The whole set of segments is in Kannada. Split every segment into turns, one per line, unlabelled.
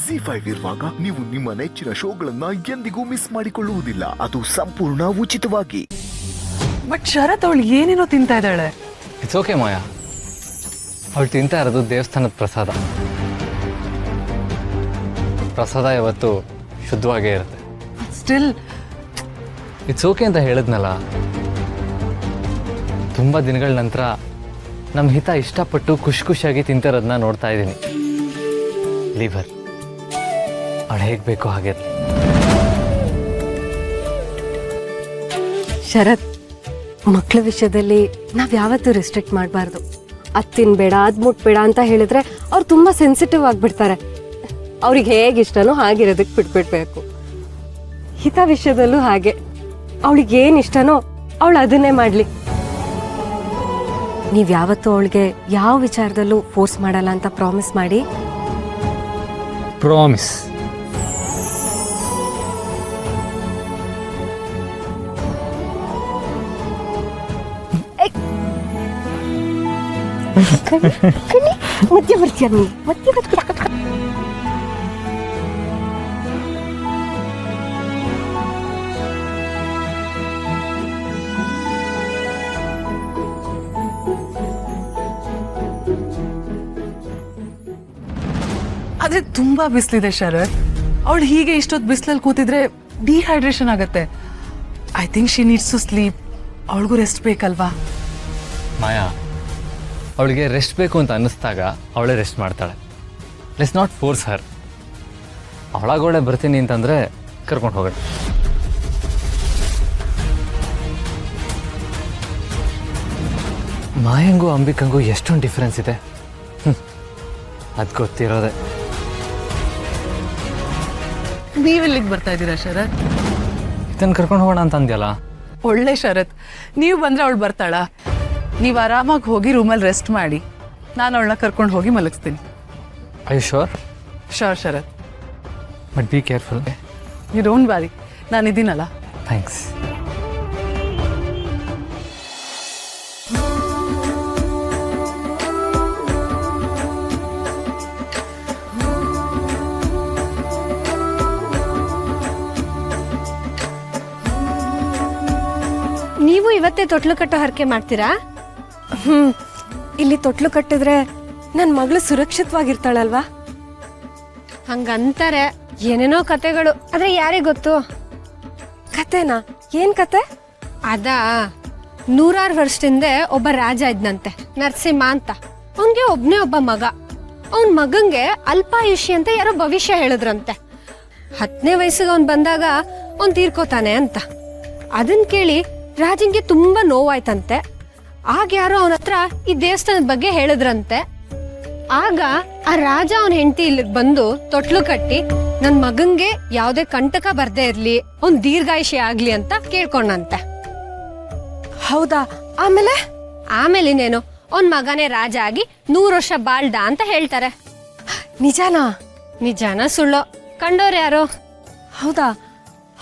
ZEE5 ಇರುವಾಗ ನೀವು ನಿಮ್ಮ ನೆಚ್ಚಿನ ಶೋಗಳನ್ನ ಎಂದಿಗೂ ಮಿಸ್ ಮಾಡಿಕೊಳ್ಳುವುದಿಲ್ಲ. ಅದು ಸಂಪೂರ್ಣ ಉಚಿತವಾಗಿ.
ಬಟ್ ಶರತ್ ಅವಳು ಏನೇನೋ ತಿಂತಾ ಇದ್ದಾಳೆ.
ಇಟ್ಸ್ ಓಕೆ ಮಾಯಾ, ಅವಳು ತಿಂತಾ ಇರೋದು ದೇವಸ್ಥಾನದ ಪ್ರಸಾದ. ಪ್ರಸಾದ ಯಾವತ್ತು ಶುದ್ಧವಾಗೇ ಇರುತ್ತೆ.
ಸ್ಟಿಲ್
ಇಟ್ಸ್ ಓಕೆ ಅಂತ ಹೇಳಿದ್ನಲ್ಲ. ತುಂಬ ದಿನಗಳ ನಂತರ ನಮ್ಮ ಹಿತ ಇಷ್ಟಪಟ್ಟು ಖುಷಿಯಾಗಿ ತಿಂತಿರೋದನ್ನ ನೋಡ್ತಾ ಇದ್ದೀನಿ. ಲೀವರ್ ಅವಳು ಹೇಗೆ ಬೇಕೋ ಹಾಗೆ.
ಶರತ್, ಮಕ್ಕಳ ವಿಷಯದಲ್ಲಿ ನಾವು ಯಾವತ್ತೂ ರೆಸ್ಟ್ರಿಕ್ಟ್ ಮಾಡಬಾರ್ದು. ಅದು ತಿನ್ಬೇಡ, ಅದು ಮುಟ್ಬೇಡ ಅಂತ ಹೇಳಿದ್ರೆ ಅವ್ರು ತುಂಬ ಸೆನ್ಸಿಟಿವ್ ಆಗಿಬಿಡ್ತಾರೆ. ಅವ್ರಿಗೆ ಹೇಗೆ ಇಷ್ಟನೋ ಹಾಗಿರೋದಕ್ಕೆ ಬಿಟ್ಬಿಡ್ಬೇಕು. ಹಿತ ವಿಷಯದಲ್ಲೂ ಹಾಗೆ. ಅವಳಿಗೆ ಏನು ಇಷ್ಟನೋ ಅವಳು ಅದನ್ನೇ ಮಾಡಲಿ. ನೀವು ಯಾವತ್ತೂ ಅವಳಿಗೆ ಯಾವ ವಿಚಾರದಲ್ಲೂ ಫೋರ್ಸ್ ಮಾಡಲ್ಲ ಅಂತ ಪ್ರಾಮಿಸ್ ಮಾಡಿ.
ಪ್ರಾಮಿಸ್.
ಮಧ್ಯ ಬರ್ತೀಯ ನೀ ಮಧ್ಯ
ಆದ್ರೆ ತುಂಬಾ ಬಿಸಿಲಿದೆ ಶರತ್. ಅವಳು ಹೀಗೆ ಇಷ್ಟೊತ್ತು ಬಿಸಿಲಲ್ಲಿ ಕೂತಿದ್ರೆ ಡಿಹೈಡ್ರೇಷನ್ ಆಗತ್ತೆ. I think she needs to sleep. ಅವಳಿಗೂ ರೆಸ್ಟ್ ಬೇಕಲ್ವಾ?
ಮಾಯಾ, ಅವಳಿಗೆ ರೆಸ್ಟ್ ಬೇಕು ಅಂತ ಅನ್ನಿಸ್ದಾಗ ಅವಳೇ ರೆಸ್ಟ್ ಮಾಡ್ತಾಳೆ. ಲೆಟ್ಸ್ ನಾಟ್ ಫೋರ್ಸ್ ಹರ್. ಅವಳಾಗೋಳೆ ಬರ್ತೀನಿ ಅಂತಂದರೆ ಕರ್ಕೊಂಡು ಹೋಗೋಣ. ಮಾಯಂಗೂ ಅಂಬಿಕಂಗೂ ಎಷ್ಟೊಂದು ಡಿಫ್ರೆನ್ಸ್ ಇದೆ. ಅದು ಗೊತ್ತಿರೋದೆ.
ನೀವೆಲ್ಲಿಗೆ ಬರ್ತಾ ಇದ್ದೀರಾ ಶರತ್?
ಇದನ್ನು ಕರ್ಕೊಂಡು ಹೋಗೋಣ ಅಂತ ಅಂದ್ಯಲ್ಲ.
ಒಳ್ಳೆ ಶರತ್, ನೀವು ಬಂದರೆ ಅವಳು ಬರ್ತಾಳ? ನೀವು ಆರಾಮಾಗಿ ಹೋಗಿ ರೂಮಲ್ಲಿ ರೆಸ್ಟ್ ಮಾಡಿ, ನಾನು ಅವಳನ್ನ ಕರ್ಕೊಂಡು ಹೋಗಿ ಮಲಗಿಸ್ತೀನಿ.
I you sure?
Sure Sharath.
But be careful.
You don't worry, ನಾನಿದ್ದೀನಲ್ಲ.
ಥ್ಯಾಂಕ್ಸ್.
ನೀವು ಇವತ್ತೇ ತೊಟ್ಲು ಕಟ್ಟೋ ಹರಕೆ ಮಾಡ್ತೀರಾ? ಇಲ್ಲಿ ತೊಟ್ಲು ಕಟ್ಟಿದ್ರೆ ನನ್ನ ಮಗಳು ಸುರಕ್ಷಿತವಾಗಿರ್ತಾಳಲ್ವಾ? ಹಂಗಂತಾರೆ. ಏನೇನೋ ಕತೆಗಳು, ಆದ್ರೆ ಯಾರಿಗೆ ಗೊತ್ತು? ಕತೆನಾ? ಏನ್ ಕತೆ? ಅದಾ, 100 ವರ್ಷದಿಂದ ಒಬ್ಬ ರಾಜ ಇದ್ನಂತೆ, ನರಸಿಂಹ ಅಂತ. ಅವನ್ಗೆ ಒಬ್ಬ ಮಗ. ಅವನ್ ಮಗಂಗೆ ಅಲ್ಪಾಯುಷಿ ಅಂತ ಯಾರೋ ಭವಿಷ್ಯ ಹೇಳಿದ್ರಂತೆ. 10ನೇ ವಯಸ್ಸಿಗೆ ಅವ್ನು ಬಂದಾಗ ಅವ್ನು ತೀರ್ಕೋತಾನೆ ಅಂತ. ಅದನ್ ಕೇಳಿ ರಾಜಂಗೆ ತುಂಬಾ ನೋವಾಯ್ತಂತೆ. ಆಗ ಯಾರೋ ಅವನ ಹತ್ರ ಈ ದೇವಸ್ಥಾನದ ಬಗ್ಗೆ ಹೇಳಿದ್ರಂತೆ. ಆಗ ಆ ರಾಜ ಅವನ ಹೆಂಡತಿ ಇಲ್ಲಿಗೆ ಬಂದು ತೊಟ್ಲು ಕಟ್ಟಿ ನನ್ ಮಗಂಗೆ ಯಾವ್ದೇ ಕಂಟಕ ಬರ್ದೇ ಇರ್ಲಿ, ಅವ್ನ್ ದೀರ್ಘಾಯುಷಿ ಆಗ್ಲಿ ಅಂತ ಕೇಳ್ಕೊಂಡಂತೆ. ಹೌದಾ? ಆಮೇಲೆ ಇನ್ನೇನು, ಅವನ್ ಮಗನೇ ರಾಜ ಆಗಿ 100 ವರ್ಷ ಬಾಳ್ದ ಅಂತ ಹೇಳ್ತಾರೆ. ನಿಜಾನ ಸುಳ್ಳೋ ಕಂಡೋರು ಯಾರೋ? ಹೌದಾ?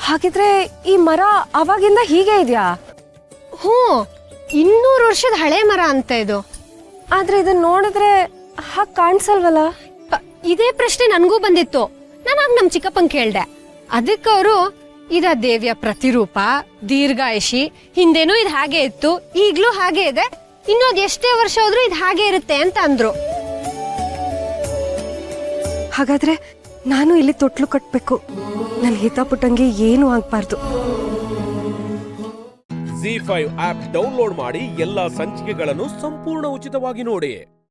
ಹಾಗಿದ್ರೆ ಈ ಮರ ಅವಾಗಿಂದ ಹೀಗೆ ಇದೆಯಾ? 200 ವರ್ಷದ ಹಳೆ ಮರ ಅಂತ ಇದು. ಆದ್ರೆ ಇದನ್ನ ನೋಡಿದ್ರೆ ಹಾಗೆ ಕಾಣಿಸಲ್ವಲ್ಲ? ಇದೇ ಪ್ರಶ್ನೆ ನನ್ಗೂ ಬಂದಿತ್ತು. ನಾನು ನಮ್ ಚಿಕ್ಕಪ್ಪನ್ ಕೇಳ್ದೆ. ಅದಕ್ಕೆ ಅವರು ಇದ ದೇವಿಯ ಪ್ರತಿರೂಪ, ದೀರ್ಘಾಯುಷಿ, ಹಿಂದೇನೂ ಇದು ಹಾಗೆ ಇತ್ತು, ಈಗ್ಲೂ ಹಾಗೆ ಇದೆ, ಇನ್ನೊಂದು ಎಷ್ಟೇ ವರ್ಷ ಹೋದ್ರೂ ಇದು ಹಾಗೆ ಇರುತ್ತೆ ಅಂತ ಅಂದ್ರು. ಹಾಗಾದ್ರೆ ನಾನು ಇಲ್ಲಿ ತೊಟ್ಲು ಕಟ್ಬೇಕು. ನನ್ನ ಹಿತ ಪುಟ್ಟಂಗೆ ಏನು ಆಗ್ಬಾರ್ದು.
ZEE5 ಆಪ್ ಡೌನ್ಲೋಡ್ ಮಾಡಿ ಎಲ್ಲಾ ಸಂಚಿಕೆಗಳನ್ನು ಸಂಪೂರ್ಣ ಉಚಿತವಾಗಿ ನೋಡಿ.